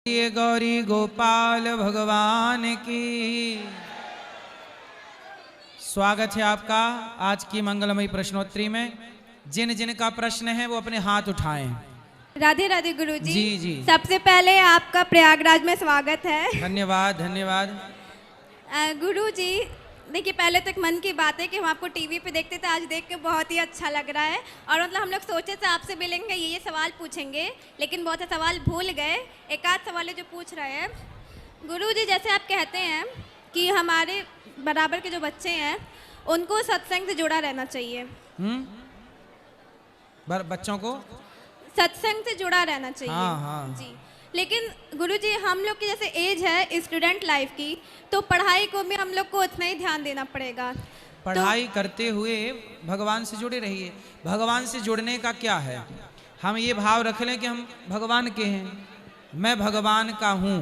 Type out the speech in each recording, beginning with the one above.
ये गौरी गोपाल भगवान की। स्वागत है आपका आज की मंगलमयी प्रश्नोत्तरी में। जिन जिन का प्रश्न है वो अपने हाथ उठाएं। राधे राधे गुरुजी। जी जी। सबसे पहले आपका प्रयागराज में स्वागत है। धन्यवाद धन्यवाद। गुरुजी देखिए, पहले तो एक मन की बात है कि हम आपको टीवी पे देखते थे, आज देख के बहुत ही अच्छा लग रहा है। और मतलब हम लोग सोचे थे आपसे मिलेंगे, ये सवाल पूछेंगे, लेकिन बहुत से सवाल भूल गए। एक आध सवाल जो पूछ रहे हैं गुरुजी, जैसे आप कहते हैं कि हमारे बराबर के जो बच्चे हैं उनको सत्संग से जुड़ा रहना चाहिए। बच्चों को सत्संग से जुड़ा रहना चाहिए। हाँ हाँ जी, लेकिन गुरुजी हम लोग की जैसे एज है स्टूडेंट लाइफ की, तो पढ़ाई को भी हम लोग को उतना ही ध्यान देना पड़ेगा। पढ़ाई करते हुए भगवान से जुड़े रहिए। भगवान से जुड़ने का क्या है, हम ये भाव रख लें कि हम भगवान के हैं, मैं भगवान का हूँ,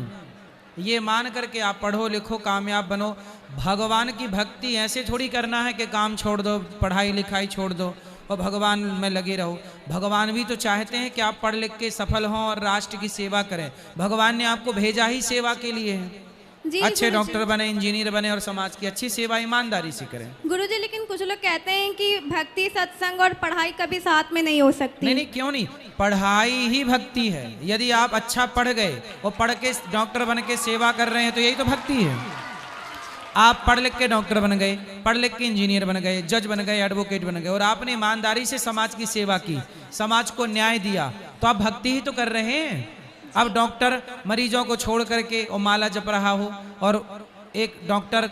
ये मान करके आप पढ़ो लिखो कामयाब बनो। भगवान की भक्ति ऐसे थोड़ी करना है कि काम छोड़ दो, पढ़ाई लिखाई छोड़ दो और भगवान में लगे रहो। भगवान भी तो चाहते हैं कि आप पढ़ लिख के सफल हों और राष्ट्र की सेवा करें। भगवान ने आपको भेजा ही सेवा के लिए है। अच्छे डॉक्टर बने, इंजीनियर बने और समाज की अच्छी सेवा ईमानदारी से करें। गुरुजी, लेकिन कुछ लोग कहते हैं कि भक्ति सत्संग और पढ़ाई कभी साथ में नहीं हो सकती। नहीं नहीं, क्यों नहीं, पढ़ाई ही भक्ति है। यदि आप अच्छा पढ़ गए और पढ़ के डॉक्टर बन के सेवा कर रहे हैं तो यही तो भक्ति है। आप पढ़ लिख के डॉक्टर बन गए, पढ़ लिख के इंजीनियर बन गए, जज बन गए, एडवोकेट बन गए और आपने ईमानदारी से समाज की सेवा की, समाज को न्याय दिया, तो आप भक्ति ही तो कर रहे हैं। अब डॉक्टर मरीजों को छोड़ करके और माला जप रहा हो, और एक डॉक्टर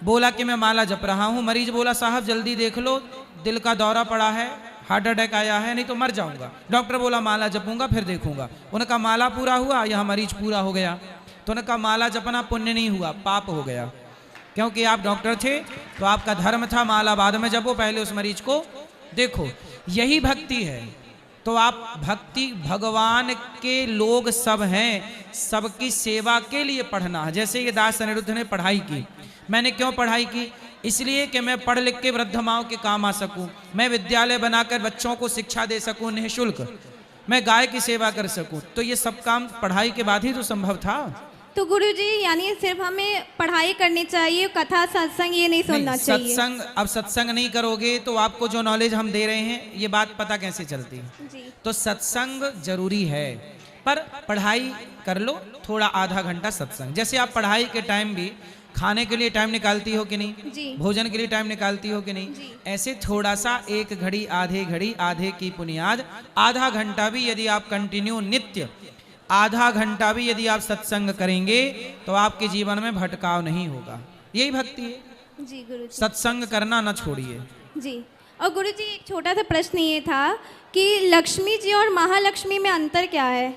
बोला कि मैं माला जप रहा हूँ, मरीज बोला साहब जल्दी देख लो दिल का दौरा पड़ा है, हार्ट अटैक आया है, नहीं तो मर जाऊंगा। डॉक्टर बोला माला जपूंगा फिर देखूंगा। उनका माला पूरा हुआ, यह मरीज पूरा हो गया। तो उनका माला जपना पुण्य नहीं हुआ, पाप हो गया, क्योंकि आप डॉक्टर थे तो आपका धर्म था माला बाद में जपो, पहले उस मरीज को देखो। यही भक्ति है। तो आप भक्ति, भगवान के लोग सब हैं, सबकी सेवा के लिए पढ़ना है। जैसे ये दास अनिरुद्ध ने पढ़ाई की, मैंने क्यों पढ़ाई की, इसलिए कि मैं पढ़ लिख के वृद्ध माओं के काम आ सकूं, मैं विद्यालय बनाकर बच्चों को शिक्षा दे सकूं निःशुल्क, मैं गाय की सेवा कर सकूं। तो ये सब काम पढ़ाई के बाद ही तो संभव था। तो गुरुजी यानी सिर्फ हमें पढ़ाई करनी चाहिए, कथा सत्संग ये नहीं सुनना चाहिए। सत्संग, अब सत्संग नहीं करोगे तो आपको जो नॉलेज हम दे रहे हैं ये बात पता कैसे चलती है जी। तो सत्संग जरूरी है, पर पढ़ाई कर लो थोड़ा, आधा घंटा सत्संग। जैसे आप पढ़ाई के टाइम भी खाने के लिए टाइम निकालती हो कि नहीं जी। भोजन के लिए टाइम निकालती हो कि नहीं जी। ऐसे थोड़ा सा, एक घड़ी आधे की बुनियाद, आधा घंटा भी यदि आप कंटिन्यू नित्य आधा घंटा भी यदि आप सत्संग करेंगे तो आपके जीवन में भटकाव नहीं होगा। यही भक्ति है जी गुरुजी। सत्संग करना ना छोड़िए। जी। और गुरुजी एक छोटा सा प्रश्न ये था कि लक्ष्मी जी और महालक्ष्मी में अंतर क्या है?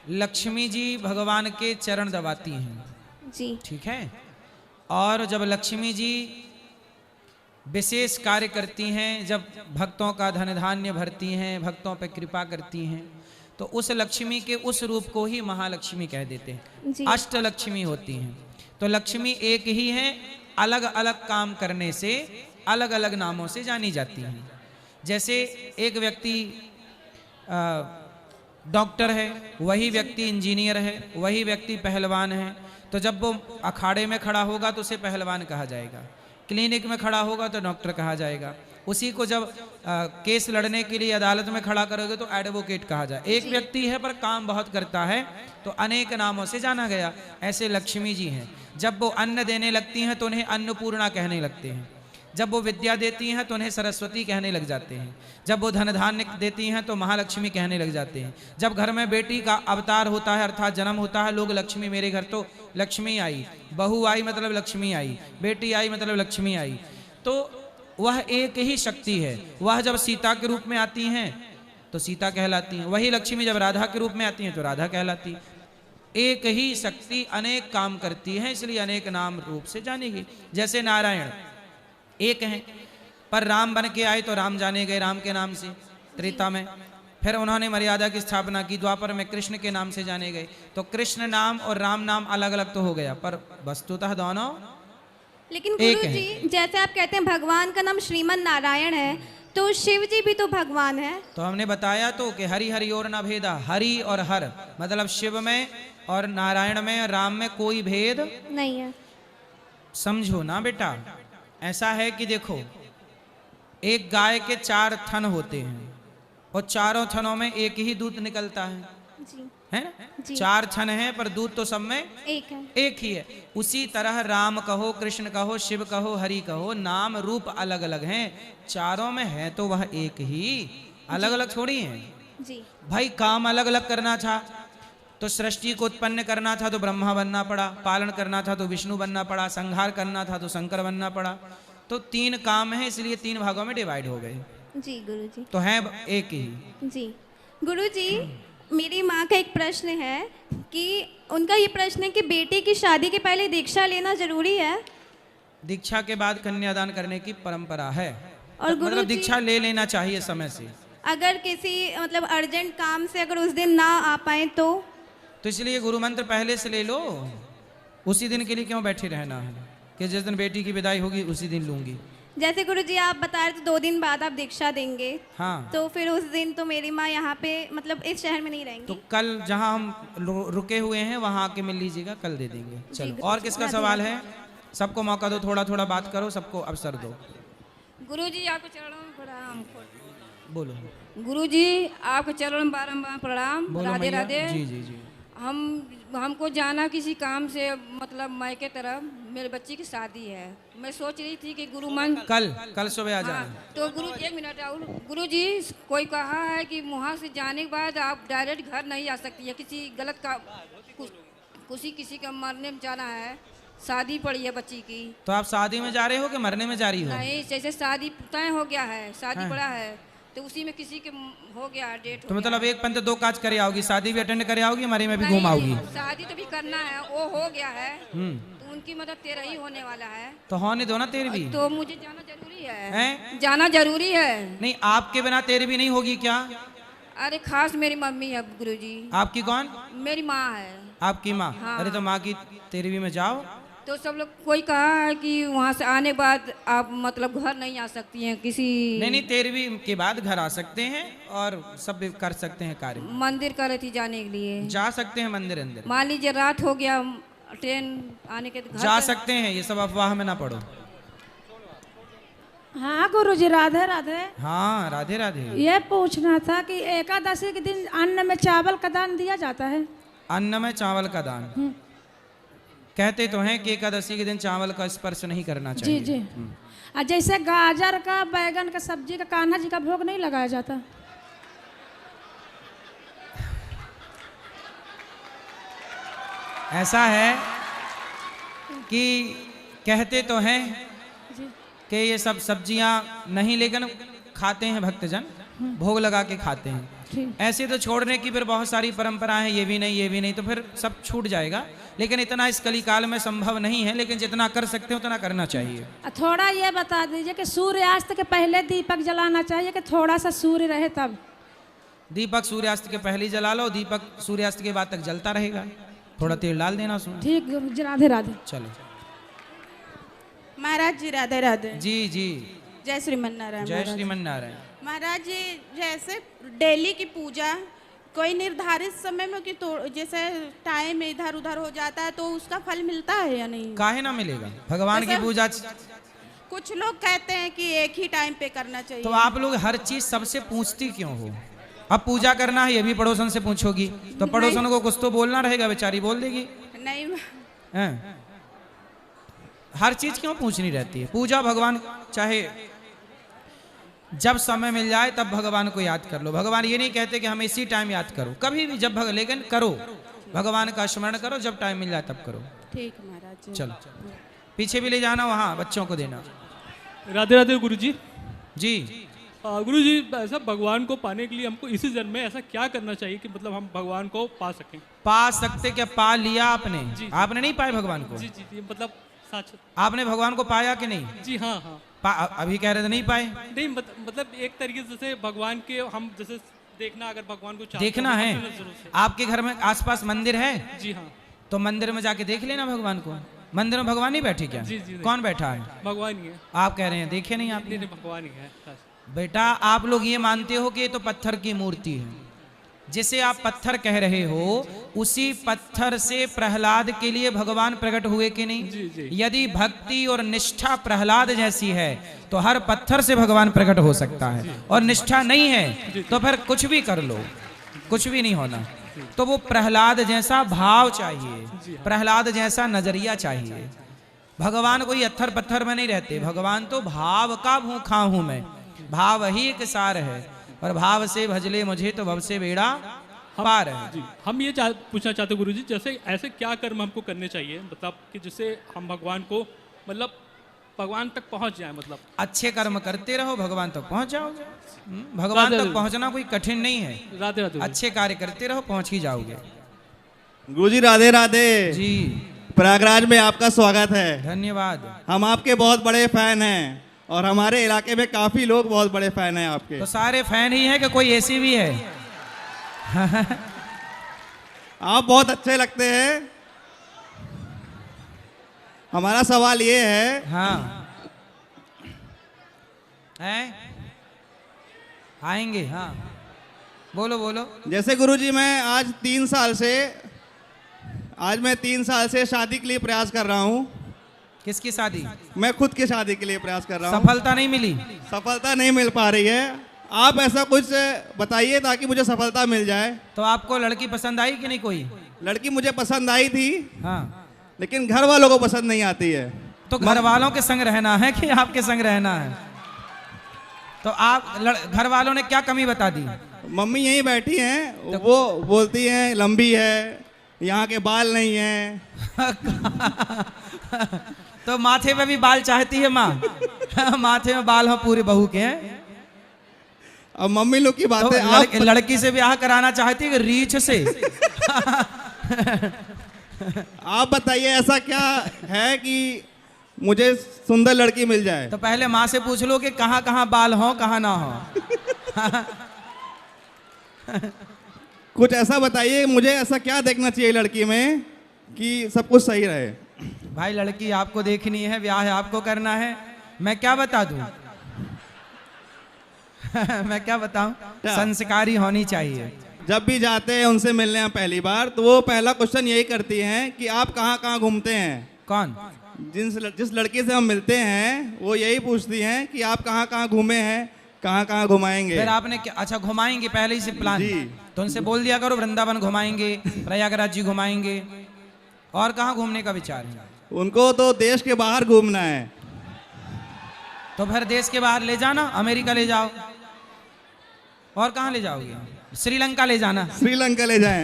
लक्ष्मी जी भगवान के चरण दबाती हैं जी, ठीक है, और जब लक्ष्मी जी विशेष कार्य करती हैं, जब भक्तों का धन धान्य भरती हैं, भक्तों पर कृपा करती हैं, तो उस लक्ष्मी के उस रूप को ही महालक्ष्मी कह देते हैं। अष्टलक्ष्मी होती हैं। तो लक्ष्मी एक ही है, अलग अलग काम करने से अलग अलग नामों से जानी जाती हैं। जैसे एक व्यक्ति डॉक्टर है, वही व्यक्ति इंजीनियर है, वही व्यक्ति पहलवान है, तो जब वो अखाड़े में खड़ा होगा तो उसे पहलवान कहा जाएगा, क्लिनिक में खड़ा होगा तो डॉक्टर कहा जाएगा, उसी को जब केस लड़ने के लिए अदालत में खड़ा करोगे तो एडवोकेट कहा जाए। एक व्यक्ति है पर काम बहुत करता है तो अनेक नामों से जाना गया। ऐसे लक्ष्मी जी हैं, जब वो अन्न देने लगती हैं तो उन्हें अन्नपूर्णा कहने लगते हैं, जब वो विद्या देती हैं तो उन्हें सरस्वती कहने लग जाते हैं, जब वो धन धान्य देती हैं तो महालक्ष्मी कहने लग जाते हैं। जब घर में बेटी का अवतार होता है अर्थात जन्म होता है, लोग लक्ष्मी, मेरे घर तो लक्ष्मी आई, बहू आई मतलब लक्ष्मी आई, बेटी आई मतलब लक्ष्मी आई। तो वह एक ही शक्ति है। वह जब सीता के रूप में आती हैं तो सीता कहलाती हैं, वही लक्ष्मी जब राधा के रूप में आती हैं तो राधा कहलाती। एक ही शक्ति अनेक काम करती है, इसलिए अनेक नाम रूप से जानी गई। जैसे नारायण एक हैं, पर राम बन के आए तो राम जाने गए राम के नाम से त्रेता में, फिर उन्होंने मर्यादा की स्थापना की, द्वापर में कृष्ण के नाम से जाने गए। तो कृष्ण नाम और राम नाम अलग अलग तो हो गया, पर वस्तुतः दोनों लेकिन गुरुजी जैसे आप कहते हैं भगवान का नाम श्रीमन नारायण है, तो शिव जी भी तो भगवान है। तो हमने बताया तो कि हरि हरि और न भेदा, हरि और हर मतलब शिव में और नारायण में और राम में कोई भेद नहीं है। समझो ना बेटा। ऐसा है कि देखो, एक गाय के 4 थन होते हैं और चारों थनों में एक ही दूध निकलता जी है ना? जी। 4 थन हैं पर दूध तो सब में एक है। एक ही है। उसी तरह राम कहो, कृष्ण कहो, शिव कहो, हरि कहो, नाम रूप अलग अलग हैं, चारों में है तो वह एक ही, अलग अलग थोड़ी हैं। जी भाई काम अलग अलग करना था तो सृष्टि को उत्पन्न करना था तो ब्रह्मा बनना पड़ा, पालन करना था तो विष्णु बनना पड़ा, संहार करना था तो शंकर बनना पड़ा। तो 3 काम है, इसलिए 3 भागों में डिवाइड हो गए। जी गुरुजी। तो है एक ही। जी गुरुजी, मेरी माँ का एक प्रश्न है कि उनका ये प्रश्न है कि बेटी की शादी के पहले दीक्षा लेना जरूरी है। दीक्षा के बाद कन्यादान करने की परंपरा है और मतलब गुरुजी, दीक्षा ले लेना चाहिए समय से। अगर किसी मतलब अर्जेंट काम से अगर उस दिन ना आ पाए तो इसलिए गुरु मंत्र पहले से ले लो, उसी दिन के लिए क्यों बैठे रहना है कि जिस दिन बेटी की विदाई होगी उसी दिन लूंगी। जैसे गुरुजी आप बता रहे थे 2 दिन बाद आप दीक्षा देंगे। हाँ, तो फिर उस दिन तो मेरी माँ यहाँ पे मतलब इस शहर में नहीं रहेंगी। तो कल जहाँ हम रुके हुए हैं वहाँ आके मिल लीजिएगा, कल दे देंगे। चलो, और किसका सवाल है? सबको मौका दो, थोड़ा थोड़ा बात करो, सबको अवसर दो। गुरुजी आपके चरणों में प्रणाम। बोलो। गुरुजी आपके चरणों में बारंबार प्रणाम। बोलो राधे मैया। राधे। जी जी जी। हमको जाना किसी काम से मतलब मायके के तरफ, मेरे बच्ची की शादी है। मैं सोच रही थी कि गुरु मन कल सुबह आ जाना। हाँ, तो गुरु 1 मिनट और गुरुजी, कोई कहा है कि वहाँ से जाने के बाद आप डायरेक्ट घर नहीं आ सकती है, किसी गलत का किसी का मरने में जाना है, शादी पड़ी है बच्ची की। तो आप शादी में जा रहे हो कि मरने में जा रही हो? नहीं, जैसे शादी तय हो गया है, शादी पड़ा है तो उसी में किसी के हो गया डेट। तो मतलब एक पंथ 2 काज करे आओगी, शादी भी अटेंड करे आओगी, मरे में भी नहीं, घूम आओगी। शादी तो भी करना है, वो हो गया है तो उनकी मतलब 13 ही होने वाला है। तो होने दो ना 13वीं। तो मुझे जाना जरूरी है, हैं? जाना जरूरी है। नहीं, आपके बिना 13वीं नहीं होगी क्या? अरे खास मेरी मम्मी है गुरुजी। आपकी कौन? मेरी माँ है। आपकी माँ? हाँ। अरे तो माँ की 13वीं में जाओ। तो सब लोग कोई कहा है कि वहाँ से आने बाद आप मतलब घर नहीं आ सकती हैं किसी। नहीं, 13वीं के बाद घर आ सकते हैं और सब कर सकते हैं कार्य। मंदिर कर रही थी जाने के लिए। जा सकते हैं मंदिर अंदर, मान लीजिए रात हो गया, ट्रेन आने के घर जा पे- सकते हैं, ये सब अफवाह में ना पड़ो। हाँ गुरुजी, राधे राधे। हाँ, राधे राधे। ये पूछना था कि एकादशी के दिन अन्न में चावल का दान दिया जाता है? अन्न में चावल का दान कहते तो हैं कि एकादशी के दिन चावल का स्पर्श नहीं करना जी चाहिए। जी। और जैसे गाजर का, बैगन का सब्जी का कान्हा जी का भोग नहीं लगाया जाता? ऐसा है कि कहते तो हैं कि ये सब सब्जियां नहीं, लेकिन खाते हैं भक्तजन, भोग लगा के खाते हैं। ऐसे तो छोड़ने की फिर बहुत सारी परंपराएं हैं, ये भी नहीं, ये भी नहीं, तो फिर सब छूट जाएगा। लेकिन इतना इस कलिकाल में संभव नहीं है, लेकिन जितना कर सकते हो उतना करना चाहिए। थोड़ा ये बता दीजिए कि सूर्यास्त के पहले दीपक जलाना चाहिए कि थोड़ा सा सूर्य रहे तब? दीपक सूर्यास्त के पहले ही जला लो, दीपक सूर्यास्त के बाद तक जलता रहेगा, थोड़ा तेल डाल देना उसमें। ठीक गुरुजी, राधे राधे। चलो महाराज जी, राधे राधे। जी जी। जय श्रीमन नारायण। जय श्रीमन नारायण। महाराज जी, जैसे डेली की पूजा कोई निर्धारित समय में कि तो जैसे टाइम इधर उधर हो जाता है तो उसका फल मिलता है या नहीं? काहे ना मिलेगा, भगवान की जैसे- पूजा। कुछ लोग कहते हैं कि एक ही टाइम पे करना चाहिए। तो आप लोग हर चीज सबसे पूछती क्यों हो? अब पूजा करना है, ये भी पड़ोसन से पूछोगी तो पड़ोसन को कुछ तो बोलना रहेगा, बेचारी बोल देगी। नहीं, हैं? हर चीज क्यों पूछनी रहती है? पूजा भगवान चाहे जब समय मिल जाए तब भगवान को याद कर लो। भगवान ये नहीं कहते कि हमें इसी टाइम याद करो, कभी भी जब लेकिन करो, भगवान का स्मरण करो, जब टाइम मिल जाए तब करो। ठीक है महाराज जी। चलो पीछे भी ले जाना, वहाँ बच्चों को देना। राधे राधे गुरुजी। जी। गुरुजी, ऐसा भगवान को पाने के लिए हमको इसी जन्म में ऐसा क्या करना चाहिए कि मतलब हम भगवान को पा सकें? पा सकते क्या? पा लिया आपने? आपने नहीं पाए भगवान को? जी जी जी, मतलब सच। आपने भगवान को पाया कि नहीं? जी हाँ हाँ। अभी कह रहे थे नहीं पाए। नहीं मतलब एक तरीके से जैसे भगवान के हम जैसे देखना, अगर भगवान को चाहते देखना हो, है। अपने नज़रों से। आपके घर में आसपास मंदिर है? जी हाँ। तो मंदिर में जाके देख लेना भगवान को। मंदिर में भगवान नहीं बैठे क्या? जी जी। कौन बैठा है? भगवान ही है। आप कह रहे हैं देखे नहीं आपने? नहीं, भगवान ही है। बेटा आप लोग ये मानते हो कि ये तो पत्थर की मूर्ति है, जिसे आप पत्थर कह रहे हो उसी पत्थर से प्रहलाद के लिए भगवान प्रकट हुए कि नहीं? यदि भक्ति और निष्ठा प्रहलाद जैसी है तो हर पत्थर से भगवान प्रकट हो सकता है, और निष्ठा नहीं है तो फिर कुछ भी कर लो, कुछ भी नहीं होना। तो वो प्रहलाद जैसा भाव चाहिए, प्रहलाद जैसा नजरिया चाहिए। भगवान कोई अत्थर पत्थर में नहीं रहते, भगवान तो भाव का भूखा हूं मैं, भाव ही एक सार है, और भाव से भजले मुझे तो भव से बेड़ा पार है। जी, हम ये पूछना चाहते गुरु जी, जैसे ऐसे क्या कर्म हमको करने चाहिए, मतलब कि जिससे हम भगवान को, मतलब भगवान तक पहुंच जाए? मतलब अच्छे कर्म करते रहो, भगवान तक पहुंच जाओगे। भगवान तक पहुंचना कोई कठिन नहीं है, राधे राधे। अच्छे कार्य करते रहो, पहुंच ही जाओगे। गुरुजी राधे राधे जी प्रयागराज में आपका स्वागत है। धन्यवाद। हम आपके बहुत बड़े फैन हैं और हमारे इलाके में काफी लोग बहुत बड़े फैन हैं आपके। तो सारे फैन ही है कि कोई ऐसी भी है? आप बहुत अच्छे लगते हैं। हमारा सवाल ये है, हाँ हैं आएंगे, हाँ बोलो बोलो। जैसे गुरुजी मैं आज 3 साल से शादी के लिए प्रयास कर रहा हूँ। किसकी शादी? मैं खुद की शादी के लिए प्रयास कर रहा हूँ। सफलता नहीं मिली? सफलता नहीं मिल पा रही है। आप ऐसा कुछ बताइए ताकि मुझे सफलता मिल जाए। तो आपको लड़की पसंद आई कि नहीं? कोई लड़की मुझे पसंद आई थी, हाँ, लेकिन घर वालों को पसंद नहीं आती है। तो घर वालों के संग रहना है कि आपके संग रहना है? तो आप घर वालों ने क्या कमी बता दी? मम्मी यहीं बैठी हैं, वो बोलती हैं लंबी है, यहाँ के बाल नहीं हैं। तो माथे पे भी बाल चाहती है माँ? माथे में बाल हो पूरे बहू के हैं। अब मम्मी लोग की तो बातें लड़की से ब्याह कराना चाहती है कि रीछ से? आप बताइए ऐसा क्या है कि मुझे सुंदर लड़की मिल जाए? तो पहले माँ से पूछ लो कि कहाँ कहाँ बाल हो कहाँ ना हो। कुछ ऐसा बताइए, मुझे ऐसा क्या देखना चाहिए लड़की में कि सब कुछ सही रहे? भाई लड़की आपको देखनी है, ब्याह आपको करना है, मैं क्या बता दूं? मैं क्या बताऊं? संस्कारी होनी चाहिए। जब भी जाते हैं उनसे मिलने हम पहली बार, तो वो पहला क्वेश्चन यही करती हैं कि आप कहाँ कहाँ घूमते हैं। कौन? जिस लड़की से हम मिलते हैं वो यही पूछती हैं कि आप कहाँ कहाँ घूमे हैं, कहाँ कहाँ घुमाएंगे। फिर आपने क्या? अच्छा घुमाएंगे पहले ही से प्लान? जी। तो उनसे बोल दिया करो वृंदावन घुमाएंगे, प्रयागराज जी घुमाएंगे। और कहाँ घूमने का विचार है? उनको तो देश के बाहर घूमना है। तो फिर देश के बाहर ले जाना, अमेरिका ले जाओ। और कहाँ ले जाओगे? श्रीलंका ले जाना। श्रीलंका ले जाएं।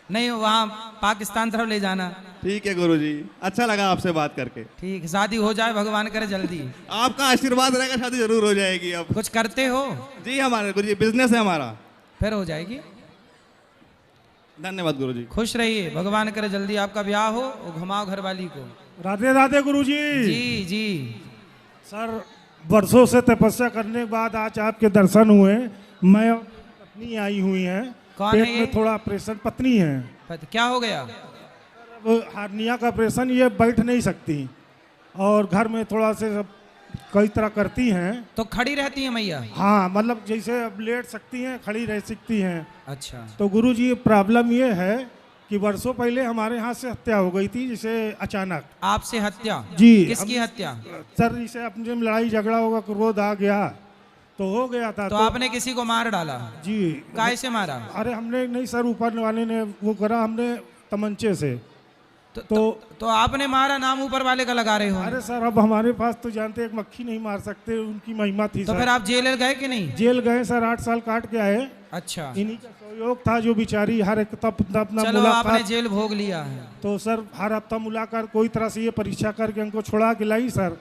नहीं, वहाँ पाकिस्तान तरफ ले जाना। ठीक है गुरुजी, अच्छा लगा आपसे बात करके। ठीक, शादी हो जाए भगवान करे जल्दी। आपका आशीर्वाद रहेगा, शादी जरूर हो जाएगी। अब कुछ करते हो? जी हमारे गुरुजी बिजनेस है हमारा। फिर हो जाएगी। धन्यवाद गुरुजी। खुश रहिए, भगवान करे जल्दी आपका ब्याह हो और घुमाओ घरवाली को। राधे राधे गुरुजी। जी जी। सर वर्षों से तपस्या करने के बाद आज आपके दर्शन हुए। मैं और पत्नी आई हुई हैं। कौन पेट है ये? में थोड़ा ऑपरेशन, पत्नी है। क्या हो गया? अब हार्निया का ऑपरेशन, ये बैठ नहीं सकती और घर में थोड़ा से सब कई तरह करती हैं। तो खड़ी रहती है मैया? हाँ, मतलब जैसे अब लेट सकती हैं, खड़ी रह सकती हैं। अच्छा। तो गुरुजी प्रॉब्लम ये है कि वर्षों पहले हमारे यहाँ से हत्या हो गई थी, जिसे अचानक। आपसे हत्या? जी। किसकी हत्या? सर जिसे अपने में लड़ाई झगड़ा होगा, क्रोध आ गया तो हो गया था। तो आपने किसी को मार डाला? जी। काय से मारा? अरे हमने नहीं सर, ऊपर वाले ने वो करा, हमने तमंचे से। तो आपने मारा, नाम ऊपर वाले का लगा रहे हो? अरे सर अब हमारे पास तो जानते एक मक्खी नहीं मार सकते, उनकी महिमा थी। तो सर फिर आप जेल गए कि नहीं? जेल गए सर, 8 साल काट के आए। अच्छा। इन्हीं का सहयोग था, जो बेचारी हर एक अपना चलो आपने जेल भोग लिया है। तो सर हर हफ्ता मुलाकात कोई तरह से ये परीक्षा करके हमको छोड़ा के लाई सर।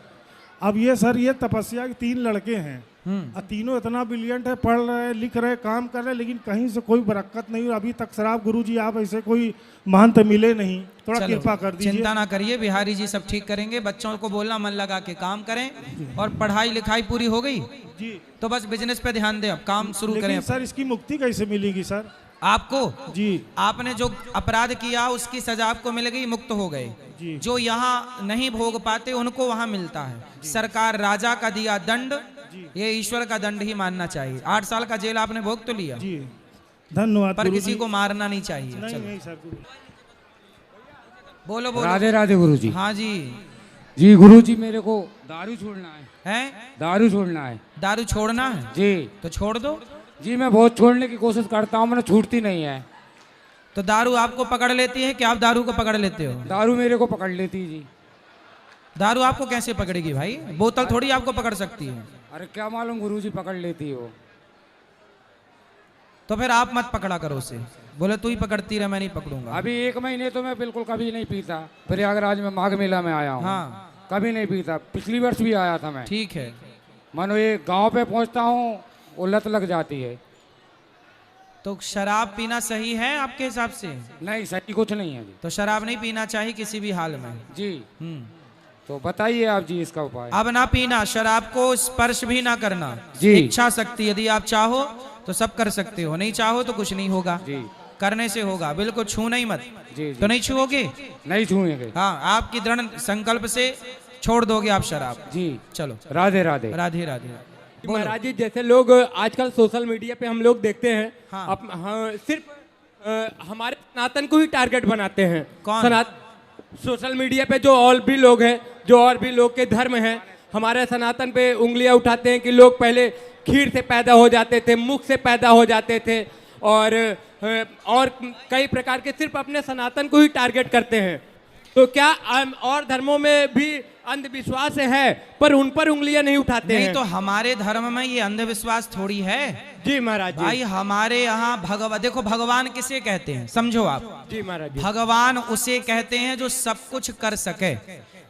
अब ये सर ये तपस्या के 3 लड़के हैं और तीनों इतना ब्रिलियंट है, पढ़ रहे लिख रहे काम कर रहे, लेकिन कहीं से कोई बरकत नहीं। अभी तक सर आप गुरुजी आप ऐसे कोई महंत मिले नहीं, थोड़ा कृपा कर दीजिए। चिंता ना करिए, बिहारी जी सब ठीक करेंगे। बच्चों को बोलना मन लगा के काम करें, और पढ़ाई लिखाई पूरी हो गई जी, तो बस बिजनेस पे ध्यान दें, अब काम शुरू करें। सर इसकी मुक्ति कैसे मिलेगी सर? आपको जी, आपने जो अपराध किया उसकी सजा आपको मिल गई, मुक्त हो गए। जो यहाँ नहीं भोग पाते उनको वहाँ मिलता है। सरकार राजा का दिया दंड ये ईश्वर का दंड ही मानना चाहिए। 8 साल का जेल आपने भोग तो लिया, जी धन्यवाद पर गुरुजी। किसी को मारना नहीं चाहिए। नहीं चलो नहीं सर गुरु। बोलो बोलो। राधे राधे गुरुजी। हाँ जी। जी गुरुजी, मेरे को दारू छोड़ना है। हैं? दारू छोड़ना है दारू छोड़ना है जी। तो छोड़ दो। जी मैं बहुत छोड़ने की कोशिश करता हूँ, मैंने छूटती नहीं है। तो दारू आपको पकड़ लेती है कि आप दारू को पकड़ लेते हो? दारू मेरे को पकड़ लेती जी। दारू आपको कैसे पकड़ेगी भाई? बोतल थोड़ी आपको पकड़ सकती है। अरे क्या मालूम गुरुजी, पकड़ लेती हो। तो फिर आप मत पकड़ा करो उसे, बोले तू ही पकड़ती रहे, मैं नहीं पकड़ूंगा। अभी 1 महीने तो मैं बिल्कुल कभी नहीं पीता। प्रयागराज में माघ मेला में आया हूँ। हाँ कभी नहीं पीता। पिछली वर्ष भी आया था मैं। ठीक है। मानो ये गांव पे पहुंचता हूँ, वो लत लग जाती है। तो शराब पीना सही है आपके हिसाब से? नहीं सही कुछ नहीं है जी। तो शराब नहीं पीना चाहिए किसी भी हाल में जी। हम्म। तो बताइए आप जी इसका उपाय। अब ना पीना, शराब को स्पर्श भी ना करना जी। इच्छा शक्ति, यदि आप चाहो तो सब कर सकते हो, नहीं चाहो तो कुछ नहीं होगा जी। करने से होगा, बिल्कुल छूना ही मत। जी तो नहीं छुओगे? नहीं छूएंगे। हाँ, आपकी दृढ़ संकल्प से छोड़ दोगे आप शराब। जी। चलो राधे राधे। राधे राधे। महाराज जी, जैसे लोग आजकल सोशल मीडिया पे हम लोग देखते हैं, हाँ। हाँ, सिर्फ हमारे सनातन को ही टारगेट बनाते हैं। कौन? सोशल मीडिया पे जो और भी लोग हैं, जो और भी लोग के धर्म हैं, हमारे सनातन पे उंगलियां उठाते हैं कि लोग पहले खीर से पैदा हो जाते थे, मुख से पैदा हो जाते थे, और कई प्रकार के सिर्फ अपने सनातन को ही टारगेट करते हैं। तो क्या और धर्मों में भी अंधविश्वास है, पर उन पर उंगलियां नहीं उठाते नहीं हैं? तो हमारे धर्म में ये अंधविश्वास थोड़ी है जी महाराज जी। भाई। हमारे यहाँ भगवान, देखो भगवान किसे कहते हैं समझो आप। जी महाराज जी। भगवान उसे कहते हैं जो सब कुछ कर सके।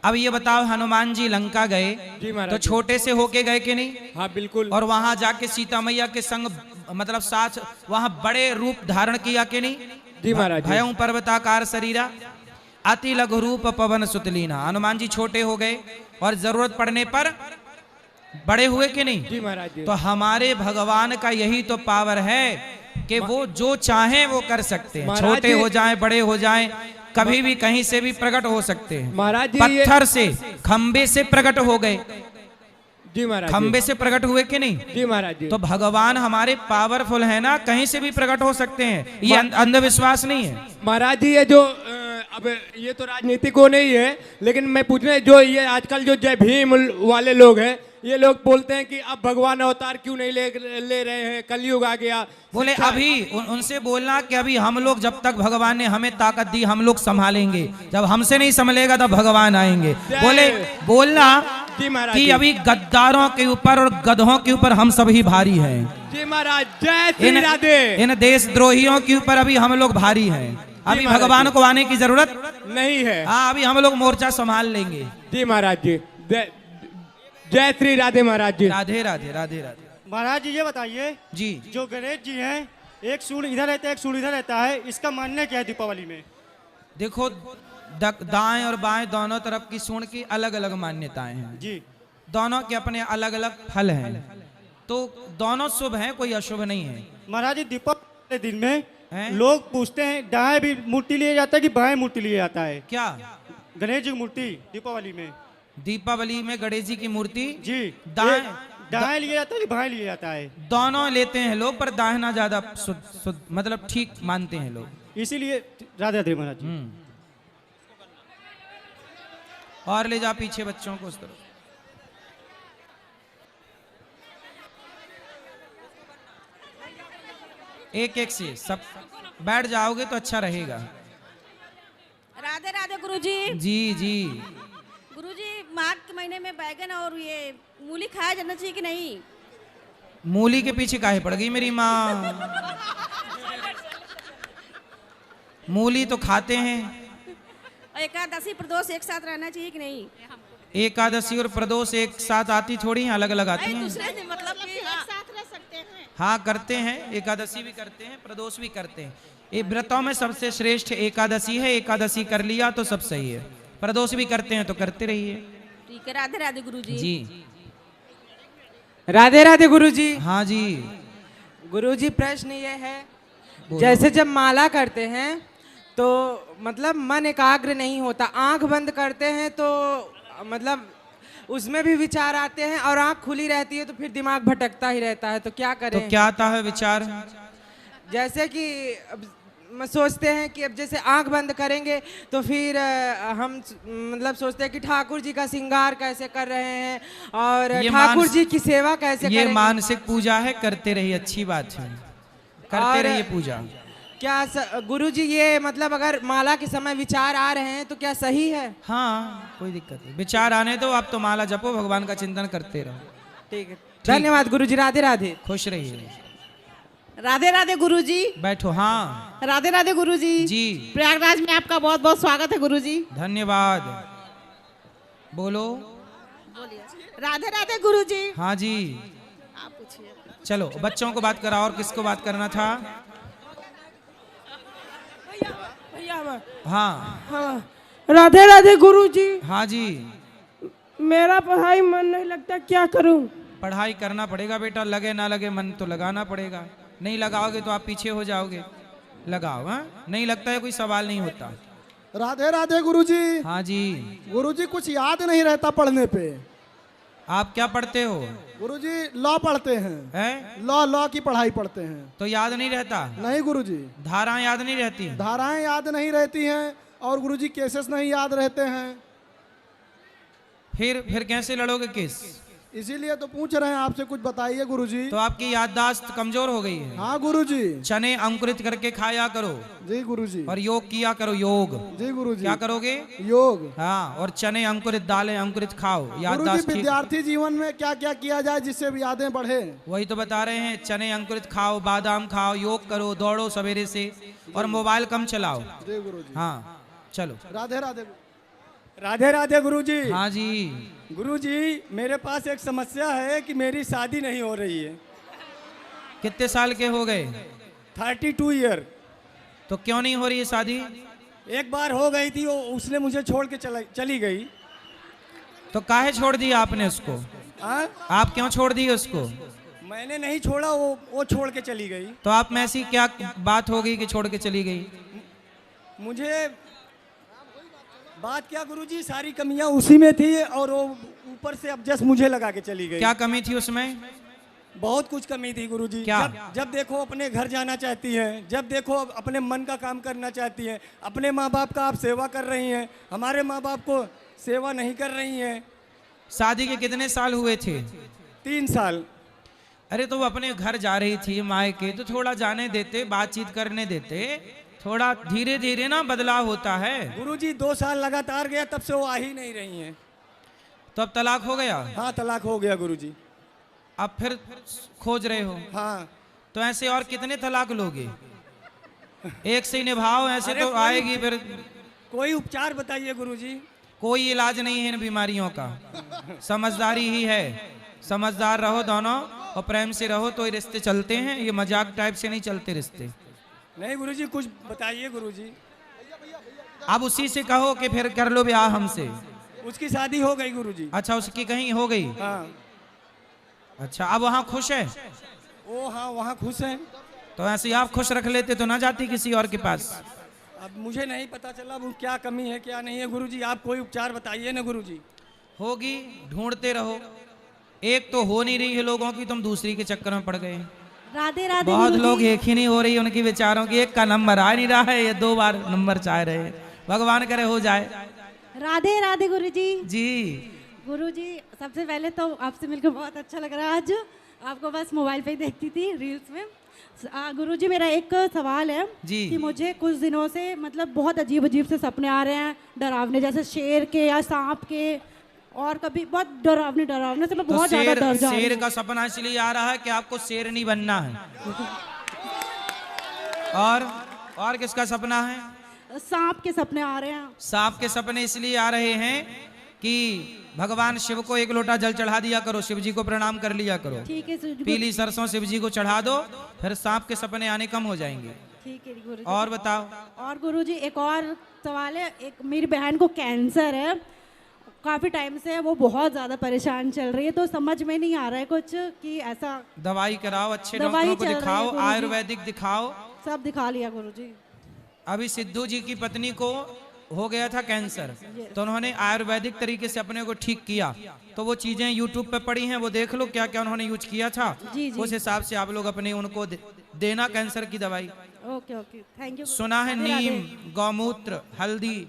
अब ये बताओ, हनुमान जी लंका गए जी महाराज तो जी। छोटे से होके गए कि नहीं? हाँ बिल्कुल। और वहां जाके सीता मैया के संग, मतलब साथ वहां बड़े रूप धारण किया कि नहीं? जी महाराज जी। भयं पर्वताकार शरीरा अति लघु रूप पवन सुतलीना। हनुमान जी छोटे हो गए और जरूरत पड़ने पर बड़े हुए कि नहीं? जी महाराज जी। तो हमारे भगवान का यही तो पावर है कि वो जो चाहे वो कर सकते हैं। महाराज छोटे जी- हो जाएं, बड़े हो जाएं, कभी भी कहीं से भी प्रकट हो सकते हैं। महाराज जी पत्थर से, खंबे से प्रकट हो गए, जी महाराज जी। खंबे से प्रकट हुए कि नहीं? जी महाराज जी। तो भगवान हमारे पावरफुल है ना, कहीं से भी प्रकट हो सकते हैं। ये अंधविश्वास नहीं है। महाराज जी, ये जो अब ये तो राजनीतिक को नहीं है, लेकिन मैं पूछने, जो ये आजकल जो जय भीम वाले लोग हैं, ये लोग बोलते हैं कि अब भगवान अवतार क्यों नहीं ले रहे हैं, कलयुग आ गया। बोले अभी उनसे बोलना कि अभी हम लोग, जब तक भगवान ने हमें ताकत दी हम लोग संभालेंगे, जब हमसे नहीं संभलेगा तब भगवान आएंगे। बोले बोलना जी महाराज कि जी। अभी गद्दारों के ऊपर और गधों के ऊपर हम सभी भारी हैं। जी महाराज, जय श्री राधे। इन देशद्रोहियों के ऊपर अभी हम लोग भारी हैं। अभी भगवान को आने की जरूरत नहीं है। हाँ, अभी हम लोग मोर्चा संभाल लेंगे। जी महाराज जी। जय श्री राधे महाराज जी। राधे राधे राधे राधे। महाराज जी ये बताइए जी, जो गणेश जी हैं, एक सूंड इधर रहता है, एक सूंड इधर रहता है, इसका मानना क्या है दीपावली में? देखो दाएं और बाएं दोनों तरफ की सूंड की अलग अलग मान्यताएं हैं जी। दोनों के अपने अलग अलग फल हैं, तो दोनों शुभ हैं, कोई अशुभ नहीं है। महाराज जी, दीपावली के दिन में हैं? लोग पूछते हैं दाएं भी मूर्ति लिए जाता है कि बाएं मूर्ति लिए जाता है? क्या गणेश जी की मूर्ति दीपावली में? दीपावली में गणेश जी की मूर्ति जी। दाएं लिए जाता है कि बाएं लिए जाता है? दोनों लेते हैं लोग, पर दाहिना ज्यादा मतलब ठीक मानते हैं लोग, इसीलिए राधे राधे महाराज जी। और ले जा पीछे बच्चों को उस तरफ। एक एक से सब बैठ जाओगे तो अच्छा रहेगा। राधे राधे गुरुजी। जी जी। गुरुजी, माघ के महीने में बैगन और ये मूली खाया जाना चाहिए कि नहीं? मूली के पीछे काहे पड़ गई मेरी माँ? मूली तो खाते हैं। एकादशी प्रदोष एक साथ रहना चाहिए कि नहीं? एकादशी और प्रदोष एक साथ आती थोड़ी हैं, अलग अलग आती हैं। दूसरे दिन मतलब कि एक साथ रह सकते हैं। हाँ करते हैं, एकादशी भी करते हैं, प्रदोष भी करते हैं। ये व्रतों में सबसे श्रेष्ठ एकादशी है। एकादशी कर लिया तो सब सही है। प्रदोष भी करते हैं तो करते रहिए। ठीक है। राधे राधे गुरुजी। जी। राधे राधे गुरुजी। हाँ जी। गुरुजी, प्रश्न ये है, जैसे जब माला करते हैं तो मतलब मन एकाग्र नहीं होता, आंख बंद करते हैं तो मतलब उसमें भी विचार आते हैं और आंख खुली रहती है तो फिर दिमाग भटकता ही रहता है, तो क्या करें? तो क्या आता है विचार? जैसे कि अब सोचते हैं कि अब जैसे आंख बंद करेंगे तो फिर हम मतलब सोचते हैं कि ठाकुर जी का श्रृंगार कैसे कर रहे हैं और ठाकुर जी की सेवा कैसे ये करेंगे। मानसिक पूजा है, करते रहिए, अच्छी बात है, करते रहिए पूजा। क्या गुरुजी ये मतलब अगर माला के समय विचार आ रहे हैं तो क्या सही है? हाँ, कोई दिक्कत नहीं, विचार आने दो, आप तो माला जपो, भगवान का चिंतन करते रहो। ठीक है, धन्यवाद गुरुजी, राधे राधे। खुश रहिए। राधे राधे गुरुजी। बैठो। हाँ, राधे राधे गुरुजी। जी, प्रयागराज में आपका बहुत बहुत स्वागत है गुरुजी। धन्यवाद। बोलो। राधे राधे गुरुजी। हाँ जी, आप पूछिए। चलो बच्चों को बात करा, और किसको बात करना था? हाँ हाँ, राधे राधे गुरुजी। हाँ जी। मेरा पढ़ाई मन नहीं लगता, क्या करूं? पढ़ाई करना पड़ेगा बेटा, लगे ना लगे मन तो लगाना पड़ेगा। नहीं लगाओगे तो आप पीछे हो जाओगे, लगाओ। हाँ, नहीं लगता है कोई सवाल नहीं होता। राधे राधे गुरुजी। हाँ जी। गुरुजी कुछ याद नहीं रहता पढ़ने पे। आप क्या पढ़ते हो? गुरुजी लॉ पढ़ते हैं। लॉ की पढ़ाई पढ़ते हैं। तो याद नहीं रहता? नहीं गुरुजी। धाराएं याद नहीं रहती? धाराएं याद नहीं रहती हैं और गुरुजी केसेस नहीं याद रहते हैं। फिर कैसे लड़ोगे केस? इसीलिए तो पूछ रहे हैं आपसे, कुछ बताइए गुरुजी। तो आपकी याददाश्त कमजोर हो गई है। हाँ गुरुजी। चने अंकुरित करके खाया करो। जी गुरुजी। और योग किया करो, योग। जी गुरुजी। क्या करोगे? योग। हाँ, और चने अंकुरित, दालें अंकुरित खाओ, याददाश्त ठीक। विद्यार्थी जीवन में क्या क्या किया जाए जिससे यादें बढ़े? वही तो बता रहे हैं, चने अंकुरित खाओ, बादाम खाओ, योग करो, दौड़ो सवेरे से, और मोबाइल कम चलाओ। जी गुरुजी। हाँ चलो। राधे राधे। राधे राधे गुरुजी। हाँ जी। गुरुजी, मेरे पास एक समस्या है कि मेरी शादी नहीं हो रही है। कितने साल के हो गए? 32 ईयर। तो क्यों नहीं हो रही है शादी? एक बार हो गई थी, उसने मुझे छोड़ के चली गई। तो काहे छोड़ दिया आपने उसको? आप क्यों छोड़ दिए उसको? मैंने नहीं छोड़ा, वो छोड़ के चली गई। तो आप में ऐसी क्या बात हो गई कि छोड़ के चली गई? मुझे बात क्या गुरुजी, सारी कमियां उसी में थी और वो ऊपर से अब जस्ट मुझे लगा के चली गई। क्या कमी थी उसमें? बहुत कुछ कमी थी गुरुजी। क्या? जब देखो अपने घर जाना चाहती हैं, जब देखो अपने मन का काम करना चाहती हैं, अपने माँ बाप का आप सेवा कर रही हैं, हमारे माँ बाप को सेवा नहीं कर रही हैं। शादी के कितने साल हुए थे? 3 साल। अरे तो वो अपने घर जा रही थी मायके, तो थोड़ा जाने देते, बातचीत करने देते, थोड़ा धीरे धीरे ना बदलाव होता है। गुरुजी 2 साल लगातार गया, तब से वो आ ही नहीं रही हैं। तो अब तलाक हो गया? हाँ तलाक हो गया गुरुजी। अब फिर खोज रहे हो? हाँ। तो ऐसे और कितने तलाक लोगे? एक से ही निभाओ, ऐसे तो आएगी फिर। कोई उपचार बताइए गुरुजी। कोई इलाज नहीं है इन बीमारियों का, समझदारी ही है। समझदार रहो दोनों और प्रेम से रहो तो ये रिश्ते चलते हैं, ये मजाक टाइप से नहीं चलते रिश्ते। नहीं गुरुजी, कुछ बताइए गुरुजी। अब उसी से कहो कि फिर कर लो ब्याह हमसे। उसकी शादी हो गई गुरुजी। अच्छा, उसकी कहीं हो गई? हाँ। अच्छा, अब वहाँ खुश है? ओ हाँ, वहाँ खुश है। तो ऐसे ही आप खुश रख लेते तो ना जाती किसी और के पास। अब मुझे नहीं पता चला वो क्या कमी है क्या नहीं है गुरुजी, आप कोई उपचार बताइए ना गुरुजी। होगी, ढूंढते रहो। एक तो हो नहीं रही है लोगों की, तुम दूसरी के चक्कर में पड़ गए। राधे राधे। बहुत लोग एक ही नहीं हो रही उनकी विचारों की, एक का नंबर आ नहीं रहा है, ये 2 बार नंबर चाह रहे हैं। भगवान करे हो जाए। राधे राधे गुरुजी। जी गुरुजी, सबसे पहले तो आपसे मिलकर बहुत अच्छा लग रहा है। आज आपको बस मोबाइल पे ही देखती थी, रील्स में। गुरुजी, मेरा एक सवाल है जी। कि मुझे कुछ दिनों से मतलब बहुत अजीब अजीब से सपने आ रहे हैं, डरावने, जैसे शेर के या सांप के, और कभी बहुत डरावने डरावने से मैं बहुत ज्यादा डर जा रही हूं। शेर का सपना इसलिए आ रहा है कि आपको शेर नहीं बनना है। और किसका सपना है? सांप के सपने आ रहे हैं। सांप के सपने इसलिए आ रहे हैं कि भगवान शिव को 1 लोटा जल चढ़ा दिया करो, शिव जी को प्रणाम कर लिया करो। ठीक है। पीली सरसों शिव जी को चढ़ा दो, फिर सांप के सपने आने कम हो जाएंगे। ठीक है गुरुजी। और बताओ। और गुरुजी, एक और सवाल है। एक मेरी बहन को कैंसर है, काफी टाइम से वो बहुत ज्यादा परेशान चल रही है, तो समझ में नहीं आ रहा है कुछ कि ऐसा। दवाई कराओ, अच्छे डॉक्टरों को दिखाओ, आयुर्वेदिक दिखाओ। सब दिखा लिया गुरुजी। अभी सिद्धू जी की पत्नी को हो गया था कैंसर, तो उन्होंने आयुर्वेदिक तरीके से अपने को ठीक किया। तो वो चीजें यूट्यूब पे पड़ी हैं, वो देख लो क्या क्या उन्होंने यूज किया था। उस हिसाब से आप लोग अपने उनको देना कैंसर की दवाई। Okay okay, thank you. सुना है राधे नीम, राधे। गौमूत्र, हल्दी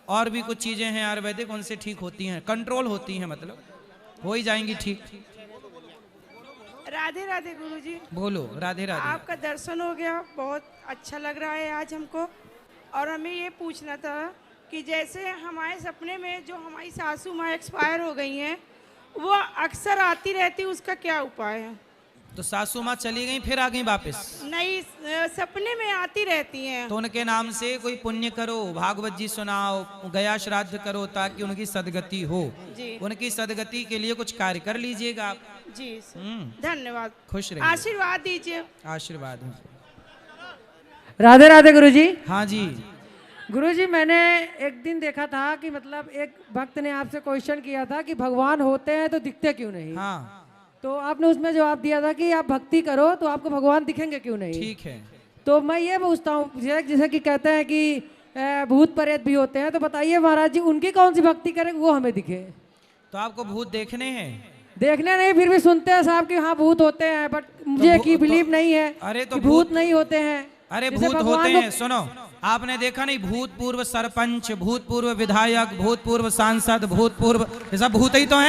और भी कुछ चीजें हैं आयुर्वेदिक, उनसे ठीक होती हैं, कंट्रोल होती हैं, मतलब हो ही जाएंगी ठीक। राधे राधे गुरुजी। बोलो राधे राधे। आपका दर्शन हो गया, बहुत अच्छा लग रहा है आज हमको। और हमें ये पूछना था कि जैसे हमारे सपने में जो हमारी सासू माँ एक्सपायर हो गई हैं, वो अक्सर आती रहती, उसका क्या उपाय है? तो सासू माँ चली गई फिर आ गई वापस? नहीं, सपने में आती रहती हैं। तो उनके नाम से कोई पुण्य करो, भागवत जी सुनाओ, गया श्राद्ध करो, ताकि उनकी सदगति हो। जी। उनकी सदगति के लिए कुछ कार्य कर लीजिएगा आप। जी धन्यवाद। खुश रहिए। आशीर्वाद दीजिए। आशीर्वाद है। राधे राधे गुरुजी। हाँ जी गुरुजी, मैंने एक दिन देखा था कि मतलब एक भक्त ने आपसे क्वेश्चन किया था कि भगवान होते हैं तो दिखते क्यों नहीं। हाँ। तो आपने उसमें जवाब दिया था कि आप भक्ति करो तो आपको भगवान दिखेंगे क्यों नहीं। ठीक है। तो मैं ये पूछता हूँ, जैसे कि कहते हैं कि भूत प्रेत भी होते हैं, तो बताइए महाराज जी, उनकी कौन सी भक्ति करें वो हमें दिखे। तो आपको भूत देखने हैं? देखने नहीं, फिर भी सुनते हैं साहब कि हाँ भूत होते हैं, बट मुझे की बिलीव नहीं है। अरे तो कि भूत नहीं होते हैं। अरे जैसे भूत भगवान होते हैं, सुनो, आपने देखा नहीं, भूतपूर्व सरपंच, भूतपूर्व विधायक, भूतपूर्व सांसद, भूतपूर्व, ये सब भूत ही तो हैं।